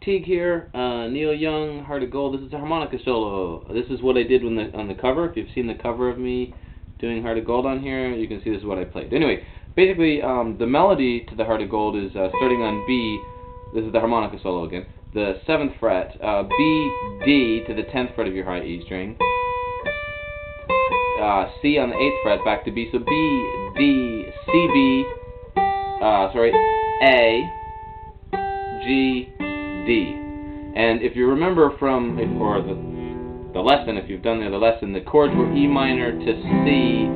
Teague here, Neil Young, Heart of Gold. This is a harmonica solo. This is what I did on the cover. If you've seen the cover of me doing Heart of Gold on here, you can see this is what I played. Anyway, basically, the melody to the Heart of Gold is starting on B. This is the harmonica solo again. The 7th fret, B, D to the 10th fret of your high E string. C on the 8th fret, back to B. So B, D, C, B, A, G, D. And if you remember from, the lesson, if you've done the other lesson, the chords were E minor to C,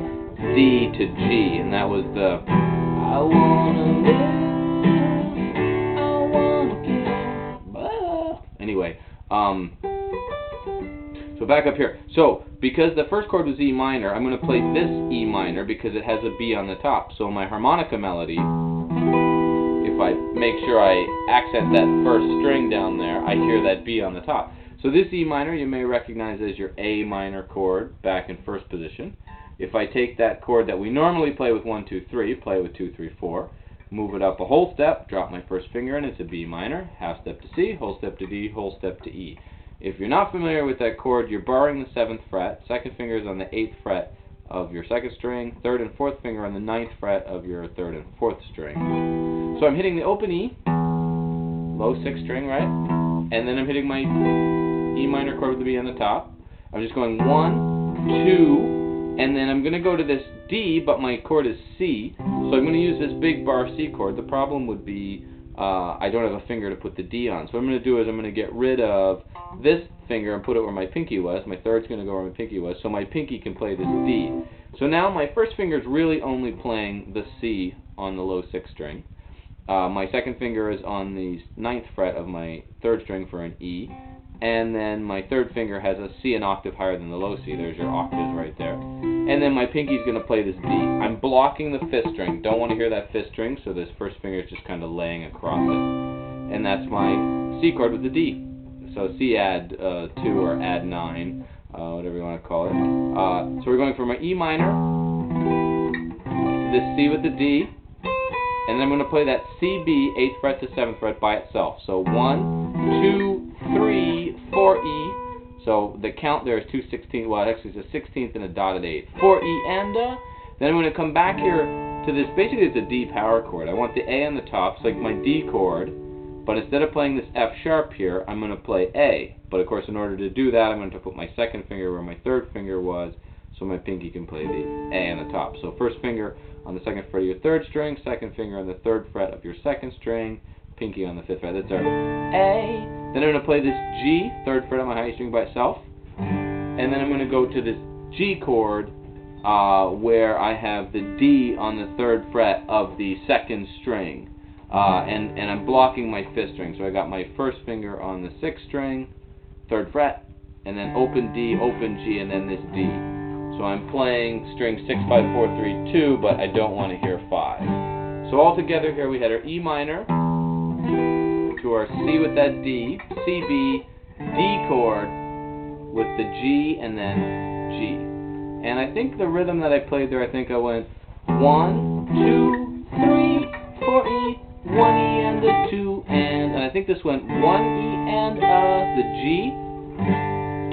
D to G, and that was the I wanna live, I wanna give. Anyway, so back up here. So because the first chord was E minor, I'm going to play this E minor because it has a B on the top. So my harmonica melody, if I make sure I accent that first string down there, I hear that B on the top. So this E minor you may recognize as your A minor chord back in first position. If I take that chord that we normally play with 1, 2, 3, play with 2, 3, 4, move it up a whole step, drop my first finger in, it's a B minor, half step to C, whole step to D, whole step to E. If you're not familiar with that chord, you're borrowing the 7th fret, second finger is on the 8th fret of your 2nd string, 3rd and 4th finger on the 9th fret of your 3rd and 4th string. So I'm hitting the open E, low 6th string, right? And then I'm hitting my E minor chord with the B on the top. I'm just going 1, 2, and then I'm going to go to this D, but my chord is C, so I'm going to use this big bar C chord. The problem would be I don't have a finger to put the D on. So what I'm going to do is I'm going to get rid of this finger and put it where my pinky was. My third's going to go where my pinky was, so my pinky can play this D. So now my first finger is really only playing the C on the low 6th string. My second finger is on the 9th fret of my 3rd string for an E. And then my 3rd finger has a C an octave higher than the low C. There's your octaves right there. And then my pinky's going to play this D. I'm blocking the 5th string. Don't want to hear that 5th string, so this first finger is just kind of laying across it. And that's my C chord with the D. So C add 2 or add 9, whatever you want to call it. So we're going from my E minor to this C with the D. And then I'm going to play that C, B, 8th fret to 7th fret by itself. So 1, 2, 3, 4 E. So the count there is 2 16th. Well, actually it's a 16th and a dotted 8. 4 E and then I'm going to come back here to this. Basically, it's a D power chord. I want the A on the top. It's like my D chord. But instead of playing this F sharp here, I'm going to play A. But of course, in order to do that, I'm going to put my second finger where my 3rd finger was, so my pinky can play the A on the top. So first finger on the 2nd fret of your 3rd string, second finger on the 3rd fret of your 2nd string, pinky on the 5th fret. That's our A. Then I'm going to play this G, 3rd fret on my high E string by itself. And then I'm going to go to this G chord where I have the D on the 3rd fret of the 2nd string. And I'm blocking my 5th string. So I got my first finger on the 6th string, 3rd fret, and then open D, open G, and then this D. So I'm playing string 6, 5, 4, 3, 2, but I don't want to hear 5. So all together here we had our E minor to our C with that D, C, B, D chord with the G, and then G. And I think the rhythm that I played there, I think I went 1, 2, 3, 4 E, 1 E and a 2 and I think this went 1 E and the G,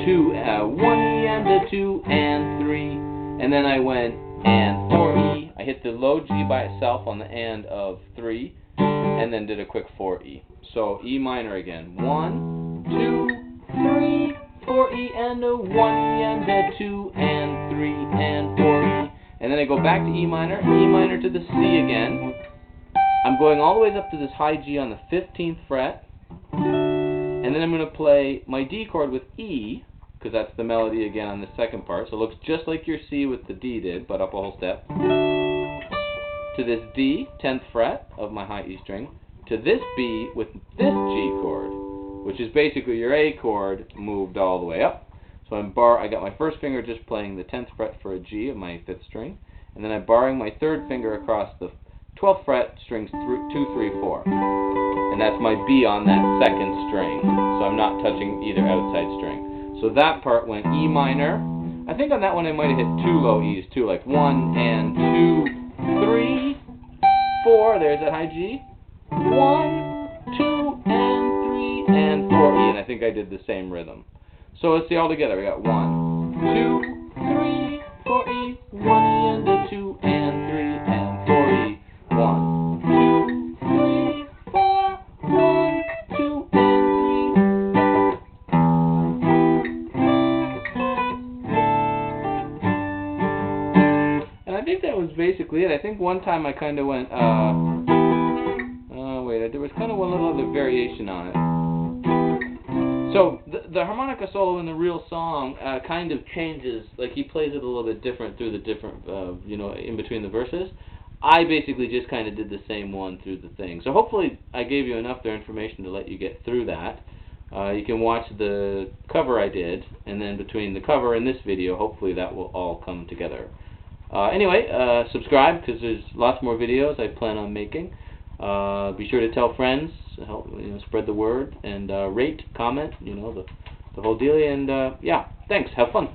2 1 E and a 2 and 3, and then I went and 4 E. I hit the low G by itself on the and of 3, and then did a quick 4 E. So E minor again, 1, 2, 3, 4 E and a 1 E and a 2 and 3 and 4 E, and then I go back to E minor to the C again. I'm going all the way up to this high G on the 15th fret, and then I'm going to play my D chord with E, because that's the melody again on the second part, so it looks just like your C with the D did, but up a whole step, to this D, 10th fret of my high E string, to this B with this G chord, which is basically your A chord moved all the way up. So I got my first finger just playing the 10th fret for a G of my 5th string, and then I'm borrowing my 3rd finger across the 12th fret, strings 2, 3, 4. And that's my B on that 2nd string. So I'm not touching either outside string. So that part went E minor. I think on that one I might have hit 2 low E's too, like 1 and 2, 3, 4. There's that high G. 1, 2, and 3, and 4 E, and I think I did the same rhythm. So let's see all together. We got 1, 2, 3, 4 E, 1 E and a 2 and 3 and 4 E. 1, 2, 3, 4, 1, 2 and 3. And I think that was basically it. I think one time I kind of went, wait, there was kind of one little other variation on it. So the harmonica solo in the real song kind of changes, like he plays it a little bit different through the different, in between the verses. I basically just kind of did the same one through the thing. So hopefully I gave you enough there information to let you get through that. You can watch the cover I did, and then between the cover and this video, hopefully that will all come together. Anyway, subscribe, because there's lots more videos I plan on making. Be sure to tell friends, help spread the word, and rate, comment, the whole deal. And yeah, thanks. Have fun.